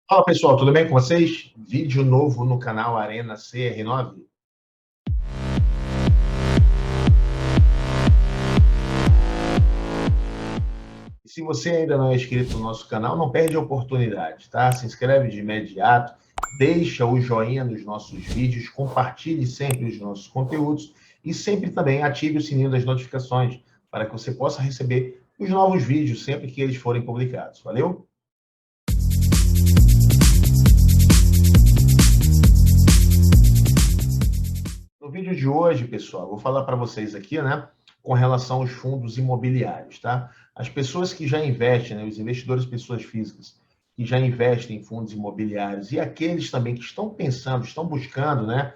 Fala pessoal, tudo bem com vocês? Vídeo novo no canal Arena CR9. E se você ainda não é inscrito no nosso canal, não perde a oportunidade, tá? Se inscreve de imediato, deixa o joinha nos nossos vídeos, compartilhe sempre os nossos conteúdos e sempre também ative o sininho das notificações para que você possa receber os novos vídeos sempre que eles forem publicados. Valeu? No vídeo de hoje, pessoal, vou falar para vocês aqui, né, com relação aos fundos imobiliários, tá? As pessoas que já investem, né, os investidores, pessoas físicas, que já investem em fundos imobiliários e aqueles também que estão pensando, estão buscando, né,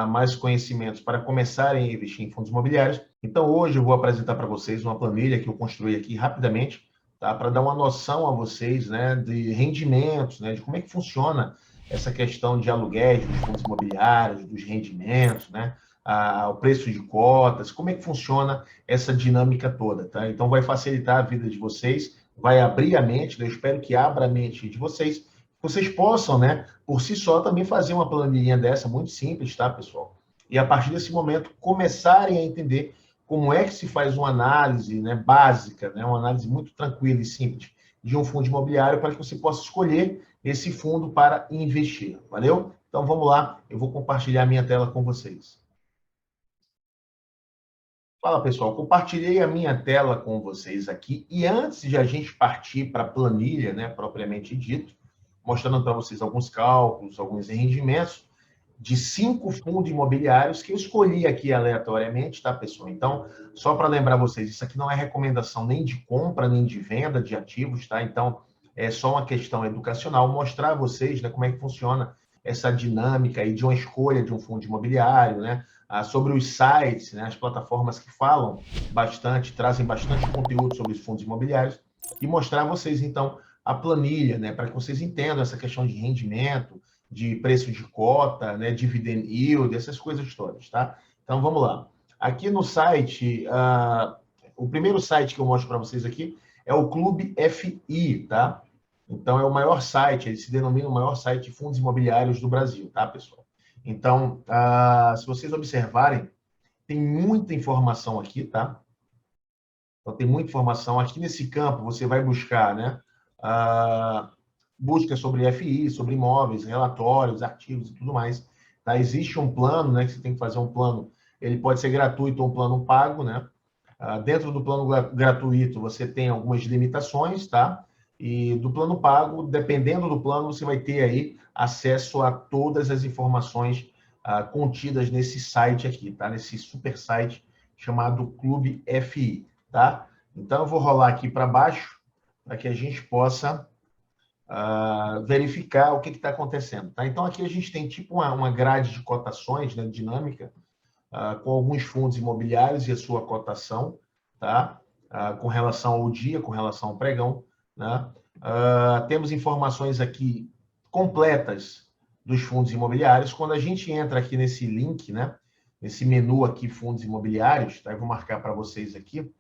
mais conhecimentos para começarem a investir em fundos imobiliários. Então, hoje eu vou apresentar para vocês uma planilha que eu construí aqui rapidamente, tá, para dar uma noção a vocês, né, de rendimentos, né, de como é que funciona essa questão de aluguéis dos fundos imobiliários, dos rendimentos, né? O preço de cotas, como é que funciona essa dinâmica toda, tá? Então, vai facilitar a vida de vocês, vai abrir a mente, eu espero que abra a mente de vocês, vocês possam, né, por si só, também fazer uma planilhinha dessa, muito simples, tá, pessoal? E a partir desse momento, começarem a entender como é que se faz uma análise, né, básica, né, uma análise muito tranquila e simples de um fundo imobiliário para que você possa escolher esse fundo para investir. Valeu? Então vamos lá, eu vou compartilhar minha tela com vocês. Fala pessoal, compartilhei a minha tela com vocês aqui e antes de a gente partir para a planilha, né, propriamente dito, mostrando para vocês alguns cálculos, alguns rendimentos de 5 fundos imobiliários que eu escolhi aqui aleatoriamente, tá, pessoal? Então, só para lembrar vocês, isso aqui não é recomendação nem de compra, nem de venda de ativos, tá? Então, é só uma questão educacional, mostrar a vocês, né, como é que funciona essa dinâmica aí de uma escolha de um fundo imobiliário, né? Sobre os sites, né, as plataformas que falam bastante, trazem bastante conteúdo sobre os fundos imobiliários e mostrar a vocês, então, a planilha, né, para que vocês entendam essa questão de rendimento, de preço de cota, né, dividend yield, essas coisas todas, tá? Então, vamos lá. Aqui no site, o primeiro site que eu mostro para vocês aqui é o Clube FI, tá? Então, é o maior site, ele se denomina o maior site de fundos imobiliários do Brasil, tá, pessoal? Então, se vocês observarem, tem muita informação aqui, tá? Então, tem muita informação. Aqui nesse campo, você vai buscar, né? Busca sobre FI, sobre imóveis, relatórios, artigos e tudo mais. Tá? Existe um plano, né? Que você tem que fazer um plano. Ele pode ser gratuito ou um plano pago, né? Dentro do plano gratuito, você tem algumas limitações, tá? E do plano pago, dependendo do plano, você vai ter aí acesso a todas as informações contidas nesse site aqui, tá? Nesse super site chamado Clube FI, tá? Então, eu vou rolar aqui para baixo para que a gente possa verificar o que está acontecendo, tá? Então, aqui a gente tem tipo uma grade de cotações, né, dinâmica, com alguns fundos imobiliários e a sua cotação, tá? Com relação ao dia, com relação ao pregão, né? Temos informações aqui completas dos fundos imobiliários. Quando a gente entra aqui nesse link, né? Nesse menu aqui, fundos imobiliários, tá? Eu vou marcar para vocês aqui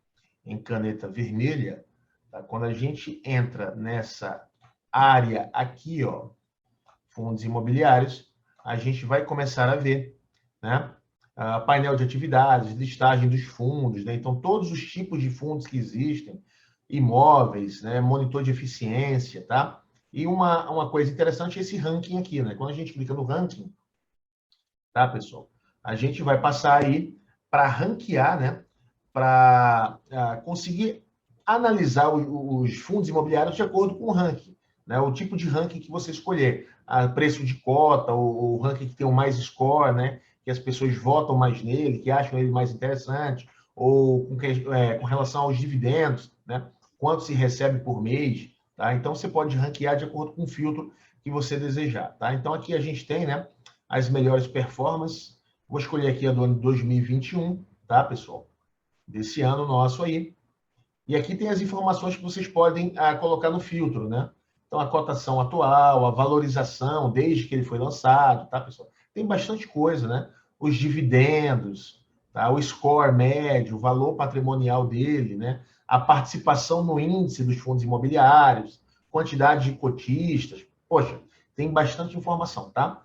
em caneta vermelha, tá? Quando a gente entra nessa área aqui, ó, fundos imobiliários, a gente vai começar a ver, né? Painel de atividades, listagem dos fundos, né? Então, todos os tipos de fundos que existem, imóveis, né? Monitor de eficiência, tá? E uma coisa interessante é esse ranking aqui, né? Quando a gente clica no ranking, tá, pessoal? A gente vai passar aí para ranquear, né? Para conseguir analisar os fundos imobiliários de acordo com o ranking, né? O tipo de ranking que você escolher, preço de cota, o ranking que tem o mais score, né? Que as pessoas votam mais nele, que acham ele mais interessante, ou com relação aos dividendos, né? Quanto se recebe por mês, tá? Então você pode ranquear de acordo com o filtro que você desejar, tá? Então aqui a gente tem, né? As melhores performances. Vou escolher aqui a do ano 2021, tá, pessoal? Desse ano nosso aí. E aqui tem as informações que vocês podem colocar no filtro, né? Então, a cotação atual, a valorização desde que ele foi lançado, tá, pessoal? Tem bastante coisa, né? Os dividendos, tá? O score médio, o valor patrimonial dele, né? A participação no índice dos fundos imobiliários, quantidade de cotistas. Poxa, tem bastante informação, tá?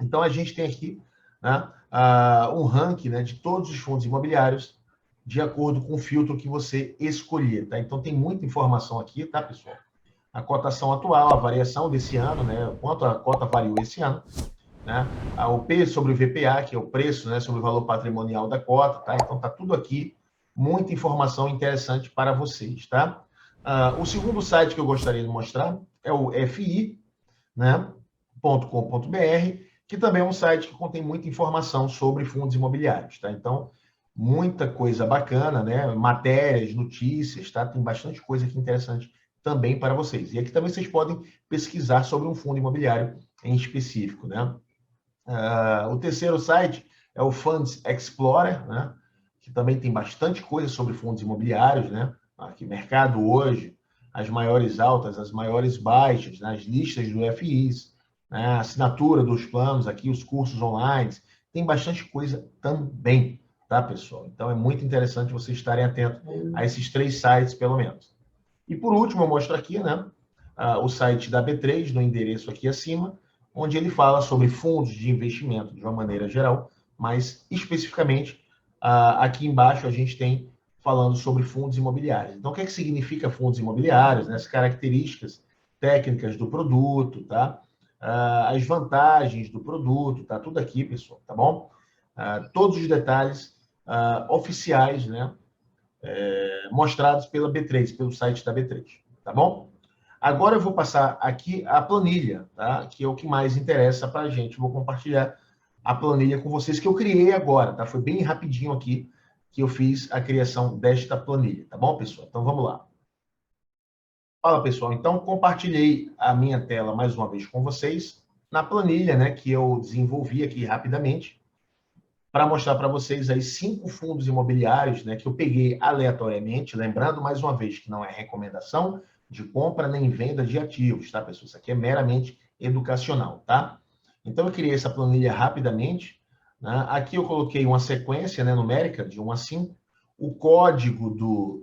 Então, a gente tem aqui, né, um ranking, né, de todos os fundos imobiliários de acordo com o filtro que você escolher, tá? Então, tem muita informação aqui, tá, pessoal? A cotação atual, a variação desse ano, né? Quanto a cota variou esse ano, né? O P sobre o VPA, que é o preço, né, sobre o valor patrimonial da cota, tá? Então, tá tudo aqui, muita informação interessante para vocês, tá? O segundo site que eu gostaria de mostrar é o FI, né, .com.br, que também é um site que contém muita informação sobre fundos imobiliários, tá? Então, muita coisa bacana, né? Matérias, notícias, tá? Tem bastante coisa aqui interessante também para vocês. E aqui também vocês podem pesquisar sobre um fundo imobiliário em específico, né? O terceiro site é o Funds Explorer, né? Que também tem bastante coisa sobre fundos imobiliários, né? Aqui, mercado hoje, as maiores altas, as maiores baixas, né? As listas do FIs, né? A assinatura dos planos, aqui os cursos online, tem bastante coisa também, tá, pessoal? Então, é muito interessante vocês estarem atentos a esses 3 sites, pelo menos. E, por último, eu mostro aqui, né? O site da B3, no endereço aqui acima, onde ele fala sobre fundos de investimento de uma maneira geral, mas especificamente aqui embaixo a gente tem falando sobre fundos imobiliários. Então, o que é que significa fundos imobiliários? Né? As características técnicas do produto, tá? As vantagens do produto, tá? Tudo aqui, pessoal, tá bom? Todos os detalhes oficiais, né? Mostrados pela B3, pelo site da B3, tá bom? Agora eu vou passar aqui a planilha, tá? Que é o que mais interessa para a gente. Vou compartilhar a planilha com vocês que eu criei agora, tá? Foi bem rapidinho aqui que eu fiz a criação desta planilha, tá bom, pessoal? Então vamos lá. Fala, pessoal. Então compartilhei a minha tela mais uma vez com vocês na planilha, né, que eu desenvolvi aqui rapidamente para mostrar para vocês aí 5 fundos imobiliários, né, que eu peguei aleatoriamente, lembrando mais uma vez que não é recomendação de compra nem venda de ativos, tá, pessoal? Isso aqui é meramente educacional, tá? Então, eu criei essa planilha rapidamente, né? Aqui eu coloquei uma sequência, né, numérica de 1 a 5, o código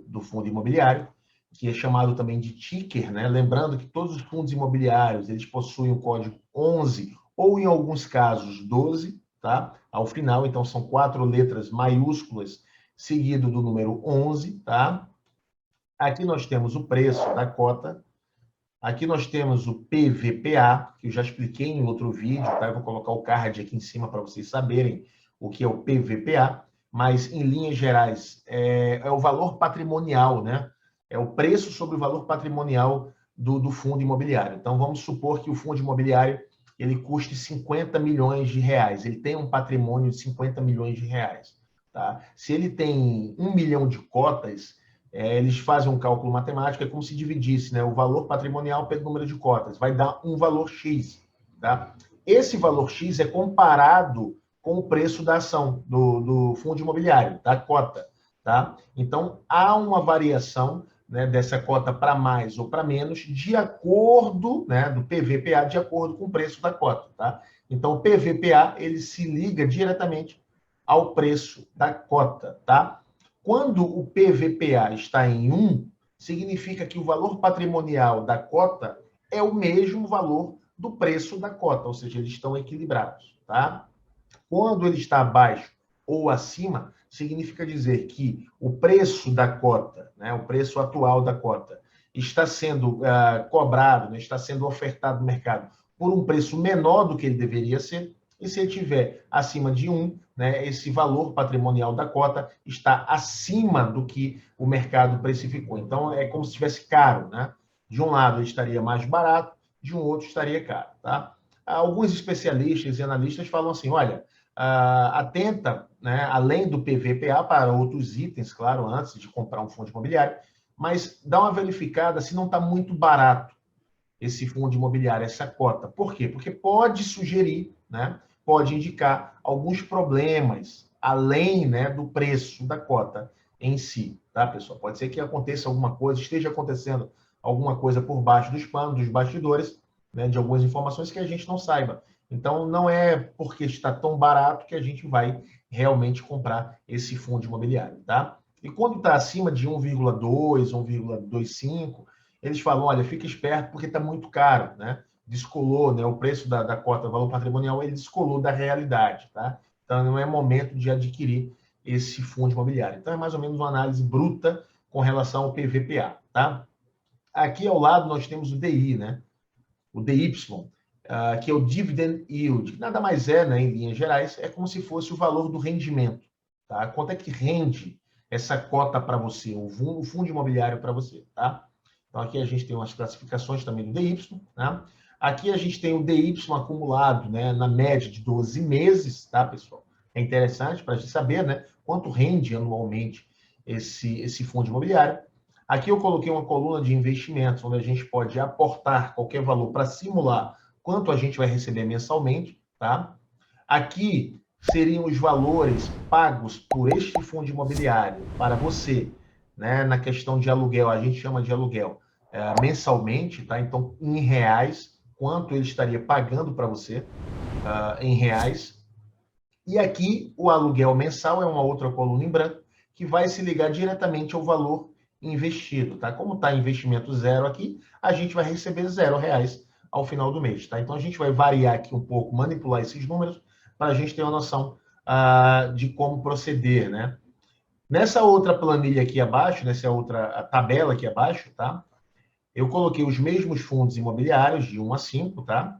do fundo imobiliário, que é chamado também de ticker, né? Lembrando que todos os fundos imobiliários, eles possuem o código 11 ou, em alguns casos, 12, tá? Ao final, então, são 4 letras maiúsculas seguido do número 11, tá? Aqui nós temos o preço da cota. Aqui nós temos o PVPA, que eu já expliquei em outro vídeo, tá? Eu vou colocar o card aqui em cima para vocês saberem o que é o PVPA, mas, em linhas gerais, é o valor patrimonial, né? É o preço sobre o valor patrimonial do fundo imobiliário. Então, vamos supor que o fundo imobiliário ele custe 50 milhões de reais. Ele tem um patrimônio de 50 milhões de reais. Tá? Se ele tem 1 milhão de cotas, eles fazem um cálculo matemático, é como se dividisse, né, o valor patrimonial pelo número de cotas. Vai dar um valor X. Tá? Esse valor X é comparado com o preço da ação do fundo imobiliário, da cota. Tá? Então, há uma variação, né, dessa cota para mais ou para menos, de acordo, né, do PVPA, de acordo com o preço da cota. Tá? Então, o PVPA ele se liga diretamente ao preço da cota. Tá? Quando o PVPA está em 1, significa que o valor patrimonial da cota é o mesmo valor do preço da cota, ou seja, eles estão equilibrados. Tá? Quando ele está abaixo ou acima, significa dizer que o preço da cota, né, o preço atual da cota, está sendo cobrado, né, está sendo ofertado no mercado por um preço menor do que ele deveria ser, e se ele estiver acima de 1, né, esse valor patrimonial da cota está acima do que o mercado precificou. Então, é como se estivesse caro. Né? De um lado, ele estaria mais barato, de um outro estaria caro. Tá? Alguns especialistas e analistas falam assim, olha, atenta, né, além do PVPA, para outros itens, claro, antes de comprar um fundo imobiliário, mas dá uma verificada se não está muito barato esse fundo imobiliário, essa cota. Por quê? Porque pode sugerir, né, pode indicar alguns problemas, além, né, do preço da cota em si, tá, pessoal? Pode ser que aconteça alguma coisa, esteja acontecendo alguma coisa por baixo dos panos, dos bastidores, né, de algumas informações que a gente não saiba. Então, não é porque está tão barato que a gente vai realmente comprar esse fundo imobiliário, tá? E quando está acima de 1,2, 1,25, eles falam, olha, fica esperto porque está muito caro, né? descolou, né, o preço da cota do valor patrimonial, ele descolou da realidade, tá? Então, não é momento de adquirir esse fundo imobiliário. Então, é mais ou menos uma análise bruta com relação ao PVPA, tá? Aqui ao lado nós temos o DI, né? O DY, que é o Dividend Yield, que nada mais é, né, em linhas gerais, é como se fosse o valor do rendimento, tá? Quanto é que rende essa cota para você, o fundo imobiliário para você, tá? Então, aqui a gente tem umas classificações também do DY, né? Aqui a gente tem o DY acumulado, né, na média de 12 meses, tá, pessoal? É interessante para a gente saber, né, quanto rende anualmente esse fundo imobiliário. Aqui eu coloquei uma coluna de investimentos, onde a gente pode aportar qualquer valor para simular quanto a gente vai receber mensalmente, tá? Aqui seriam os valores pagos por este fundo imobiliário para você, né? Na questão de aluguel, a gente chama de aluguel mensalmente, tá? Então, em reais, quanto ele estaria pagando para você em reais. E aqui, o aluguel mensal é uma outra coluna em branco, que vai se ligar diretamente ao valor investido, tá? Como está investimento zero aqui, a gente vai receber R$ 0 ao final do mês, tá? Então, a gente vai variar aqui um pouco, manipular esses números, para a gente ter uma noção de como proceder, né? Nessa outra planilha aqui abaixo, nessa outra tabela aqui abaixo, tá? Eu coloquei os mesmos fundos imobiliários, de 1 a 5, tá?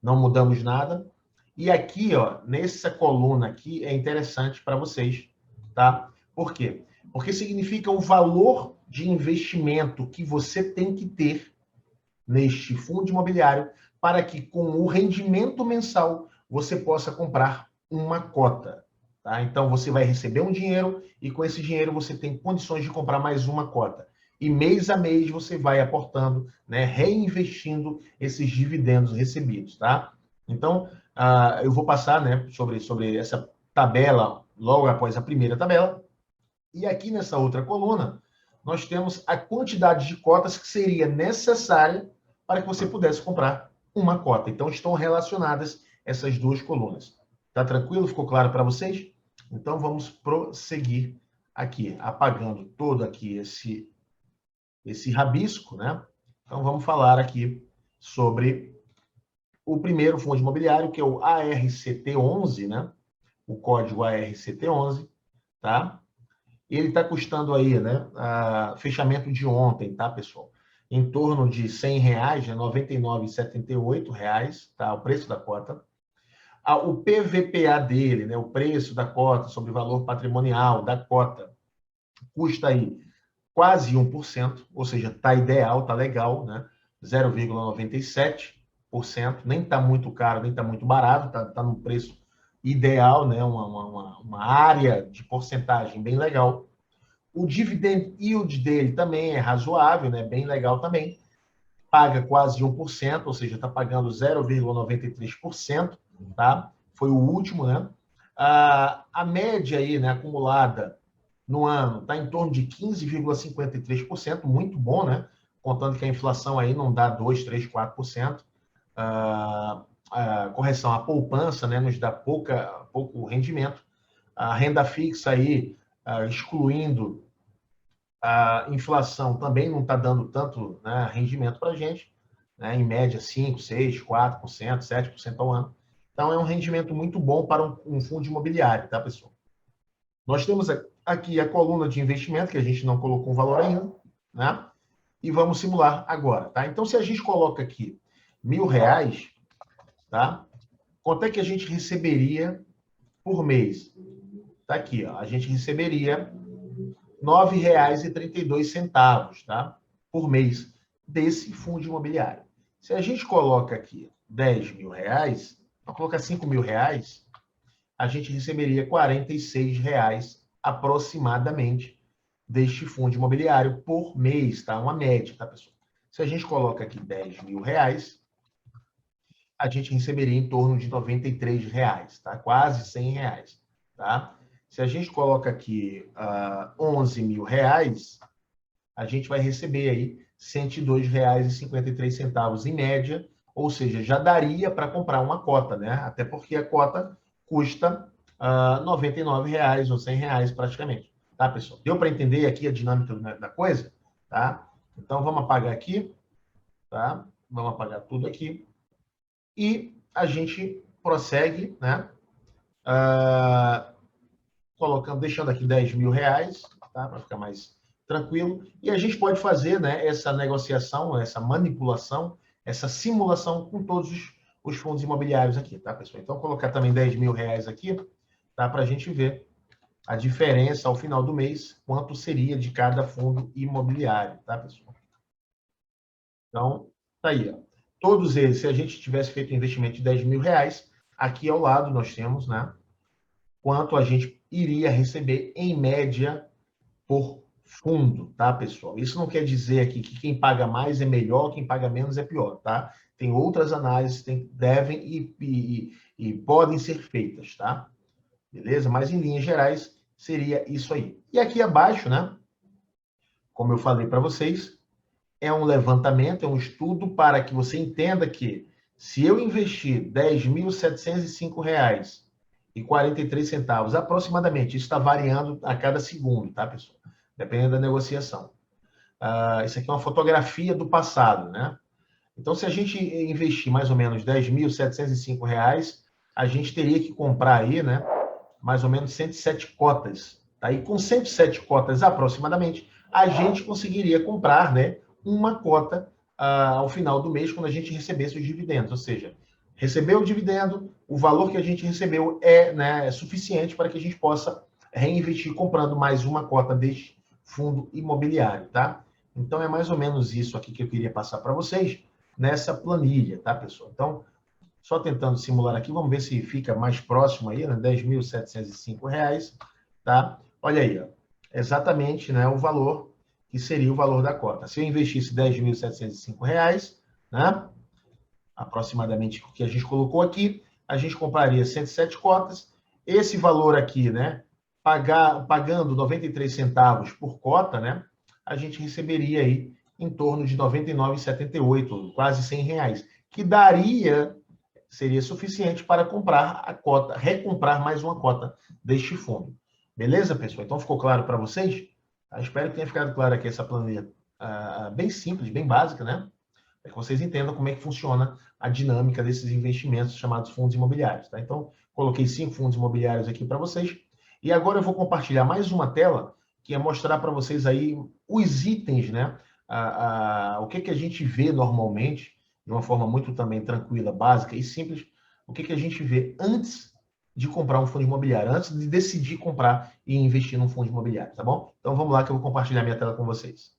Não mudamos nada. E aqui, ó, nessa coluna aqui, é interessante para vocês, tá? Por quê? Porque significa o valor de investimento que você tem que ter neste fundo imobiliário para que, com o rendimento mensal, você possa comprar uma cota, tá? Então, você vai receber um dinheiro e, com esse dinheiro, você tem condições de comprar mais uma cota. E mês a mês você vai aportando, né, reinvestindo esses dividendos recebidos, tá? Então, eu vou passar, né, sobre essa tabela logo após a primeira tabela. E aqui nessa outra coluna, nós temos a quantidade de cotas que seria necessária para que você pudesse comprar uma cota. Então, estão relacionadas essas duas colunas. Tá tranquilo? Ficou claro para vocês? Então, vamos prosseguir aqui, apagando todo aqui esse rabisco, né? Então, vamos falar aqui sobre o primeiro fundo imobiliário, que é o ARCT11, né? O código ARCT11, tá? Ele está custando aí, né? Fechamento de ontem, tá, pessoal? Em torno de R$ 100, né? R$ 99,78, tá? O preço da cota. O PVPA dele, né? O preço da cota sobre o valor patrimonial da cota, custa aí quase 1%, ou seja, tá ideal, tá legal, né? 0,97%, nem tá muito caro, nem tá muito barato, tá num preço ideal, né? Uma área de porcentagem bem legal. O dividend yield dele também é razoável, né? Bem legal também. Paga quase 1%, ou seja, está pagando 0,93%, tá? Foi o último, né? A média aí, né, acumulada no ano está em torno de 15,53%, muito bom, né? Contando que a inflação aí não dá 2, 3, 4%. A correção, a poupança, né, nos dá pouco rendimento. A renda fixa aí, excluindo a inflação, também não está dando tanto, né, rendimento para a gente, né, em média 5, 6, 4%, 7% ao ano. Então, é um rendimento muito bom para um fundo imobiliário, tá, pessoal? Nós temos aqui a coluna de investimento, que a gente não colocou um valor ainda, né? E vamos simular agora, tá? Então, se a gente coloca aqui R$ 1.000, tá? Quanto é que a gente receberia por mês? Tá aqui, ó. A gente receberia R$ 9,32, tá? Por mês desse fundo imobiliário. Se a gente coloca aqui R$ 10.000, vamos colocar R$ 5.000, a gente receberia R$ 46 aproximadamente deste fundo imobiliário por mês, tá? Uma média, tá, pessoal? Se a gente coloca aqui R$ 10.000, a gente receberia em torno de R$ 93, tá? Quase R$ 100, tá? Se a gente coloca aqui R$ 11.000, a gente vai receber aí R$ 102,53 em média, ou seja, já daria para comprar uma cota, né? Até porque a cota custa R$ 99 ou R$ 100 praticamente, tá, pessoal? Deu para entender aqui a dinâmica da coisa, tá? Então, vamos apagar aqui, tá? Vamos apagar tudo aqui. e a gente prossegue, né? Colocando, deixando aqui 10 mil reais, tá? Para ficar mais tranquilo. E a gente pode fazer, né, essa negociação, essa manipulação, essa simulação com todos os fundos imobiliários aqui, tá, pessoal? Então, vou colocar também 10 mil reais aqui, tá? Para a gente ver a diferença ao final do mês, quanto seria de cada fundo imobiliário, tá, pessoal? Então, tá aí, ó. Todos eles, se a gente tivesse feito um investimento de 10 mil reais, aqui ao lado nós temos, né, quanto a gente iria receber em média por fundo, tá, pessoal? Isso não quer dizer aqui que quem paga mais é melhor, quem paga menos é pior, tá? Tem outras análises que devem e podem ser feitas, tá? Beleza? Mas em linhas gerais seria isso aí. E aqui abaixo, né? Como eu falei para vocês, é um levantamento, é um estudo para que você entenda que se eu investir R$ 10.705,43 aproximadamente, isso está variando a cada segundo, tá, pessoal? Dependendo da negociação. Isso aqui é uma fotografia do passado, né? Então, se a gente investir mais ou menos R$ 10.705, a gente teria que comprar aí, né, mais ou menos 107 cotas. Tá? E com 107 cotas aproximadamente, a gente conseguiria comprar, né, uma cota ao final do mês, quando a gente recebesse os dividendos. Ou seja, recebeu o dividendo, o valor que a gente recebeu é suficiente para que a gente possa reinvestir comprando mais uma cota deste fundo imobiliário, tá? Então, é mais ou menos isso aqui que eu queria passar para vocês nessa planilha, tá, pessoal? Então, só tentando simular aqui, vamos ver se fica mais próximo aí, né? R$ 10.705, tá? Olha aí, ó, exatamente, né, o valor que seria o valor da cota. Se eu investisse R$ 10.705, né, aproximadamente o que a gente colocou aqui, a gente compraria 107 cotas. Esse valor aqui, né, pagando 93 centavos por cota, né, a gente receberia aí em torno de R$ 99,78, quase R$ 100, que seria suficiente para comprar a cota, recomprar mais uma cota deste fundo. Beleza, pessoal? Então, ficou claro para vocês? Espero que tenha ficado claro aqui essa planilha bem simples, bem básica, né? Para que vocês entendam como é que funciona a dinâmica desses investimentos chamados fundos imobiliários, tá? Então, coloquei 5 fundos imobiliários aqui para vocês. E agora eu vou compartilhar mais uma tela que é mostrar para vocês aí os itens, né? O que a gente vê normalmente, de uma forma muito também tranquila, básica e simples, o que a gente vê antes de comprar um fundo imobiliário, antes de decidir comprar e investir num fundo imobiliário, tá bom? Então vamos lá que eu vou compartilhar minha tela com vocês.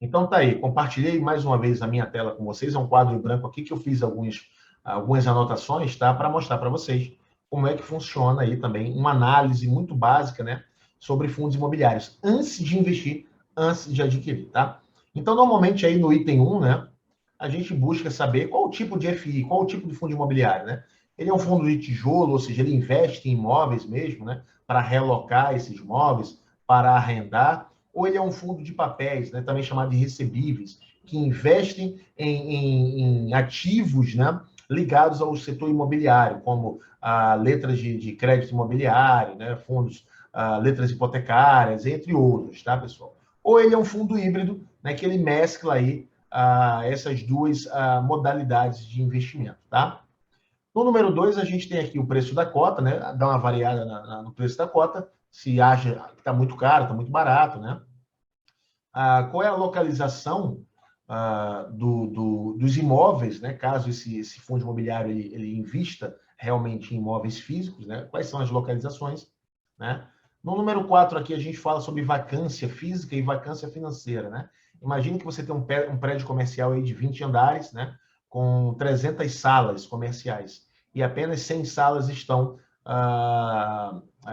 Então tá aí, compartilhei mais uma vez a minha tela com vocês, é um quadro em branco aqui que eu fiz algumas anotações, tá? Para mostrar para vocês como é que funciona aí também uma análise muito básica, né? Sobre fundos imobiliários, antes de investir, antes de adquirir, tá? Então, normalmente aí no item 1, né? A gente busca saber qual o tipo de FI, qual o tipo de fundo imobiliário, né? Ele é um fundo de tijolo, ou seja, ele investe em imóveis mesmo, né? Para relocar esses imóveis, para arrendar, ou ele é um fundo de papéis, né, também chamado de recebíveis, que investem em ativos, né, ligados ao setor imobiliário, como letras de crédito imobiliário, né, fundos, letras hipotecárias, entre outros, tá, pessoal? Ou ele é um fundo híbrido, né, que ele mescla aí essas duas modalidades de investimento, tá? No número 2, a gente tem aqui o preço da cota, né? Dá uma variada no preço da cota, se acha que está muito caro, está muito barato, né? Qual é a localização dos imóveis, né? Caso esse fundo imobiliário ele invista realmente em imóveis físicos, né? Quais são as localizações, né? No número 4 aqui a gente fala sobre vacância física e vacância financeira, né? Imagine que você tem um prédio comercial aí de 20 andares, né? Com 300 salas comerciais e apenas 100 salas estão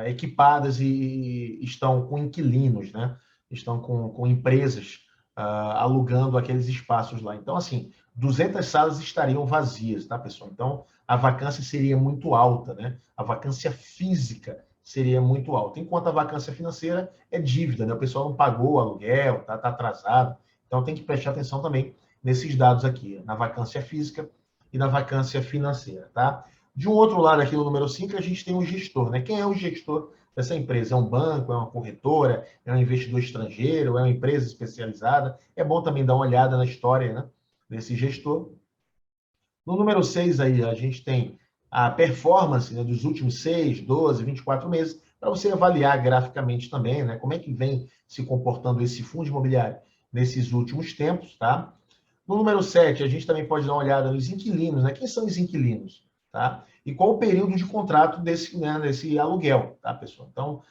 equipadas e estão com inquilinos, né? Estão com empresas alugando aqueles espaços lá. Então, assim, 200 salas estariam vazias, tá, pessoal? Então, a vacância seria muito alta, né? A vacância física seria muito alta, enquanto a vacância financeira é dívida, né? O pessoal não pagou o aluguel, tá atrasado. Então, tem que prestar atenção também nesses dados aqui, na vacância física e na vacância financeira, tá? De um outro lado aqui, no número 5, a gente tem o gestor, né? Quem é o gestor dessa empresa? É um banco, é uma corretora, é um investidor estrangeiro, é uma empresa especializada? É bom também dar uma olhada na história, né, desse gestor. No número 6 aí, a gente tem a performance, né, dos últimos 6, 12, 24 meses, para você avaliar graficamente também, né, como é que vem se comportando esse fundo imobiliário nesses últimos tempos, tá? No número 7, a gente também pode dar uma olhada nos inquilinos, né? Quem são os inquilinos, tá? E qual o período de contrato desse, né, desse aluguel, tá, pessoal? Então,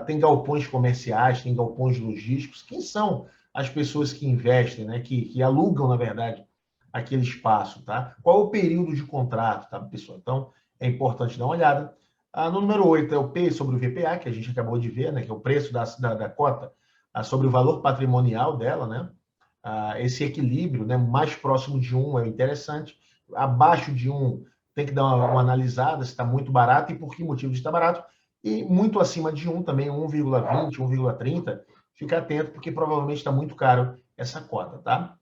tem galpões comerciais, tem galpões logísticos. Quem são as pessoas que investem, né? Que alugam, na verdade, aquele espaço, tá? Qual o período de contrato, tá, pessoal? Então, é importante dar uma olhada. No número 8 é o P sobre o VPA, que a gente acabou de ver, né? Que é o preço da cota sobre o valor patrimonial dela, né? Esse equilíbrio, né, mais próximo de 1 é interessante, abaixo de 1 tem que dar uma analisada se está muito barato e por que motivo está barato, e muito acima de 1 também, 1,20, 1,30, fica atento porque provavelmente está muito caro essa cota, tá?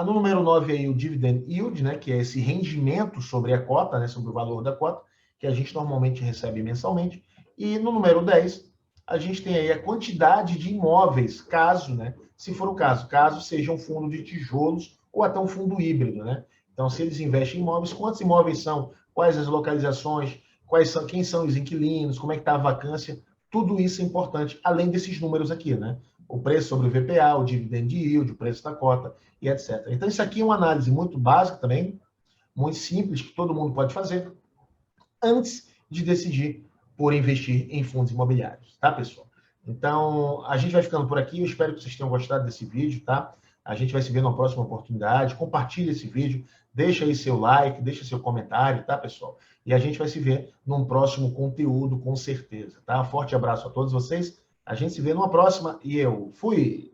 No número 9 aí o dividend yield, né, que é esse rendimento sobre a cota, né, sobre o valor da cota, que a gente normalmente recebe mensalmente, e no número 10 a gente tem aí a quantidade de imóveis, caso, né, se for o caso seja um fundo de tijolos ou até um fundo híbrido, né? Então, se eles investem em imóveis, quantos imóveis são, quais as localizações, quem são os inquilinos, como é que está a vacância, tudo isso é importante, além desses números aqui, né? O preço sobre o VPA, o dividend yield, o preço da cota e etc. Então, isso aqui é uma análise muito básica também, muito simples, que todo mundo pode fazer antes de decidir por investir em fundos imobiliários, tá, pessoal? Então, a gente vai ficando por aqui. Eu espero que vocês tenham gostado desse vídeo, tá? A gente vai se ver na próxima oportunidade. Compartilhe esse vídeo, deixa aí seu like, deixa seu comentário, tá, pessoal? E a gente vai se ver num próximo conteúdo, com certeza, tá? Forte abraço a todos vocês. A gente se vê numa próxima e eu fui!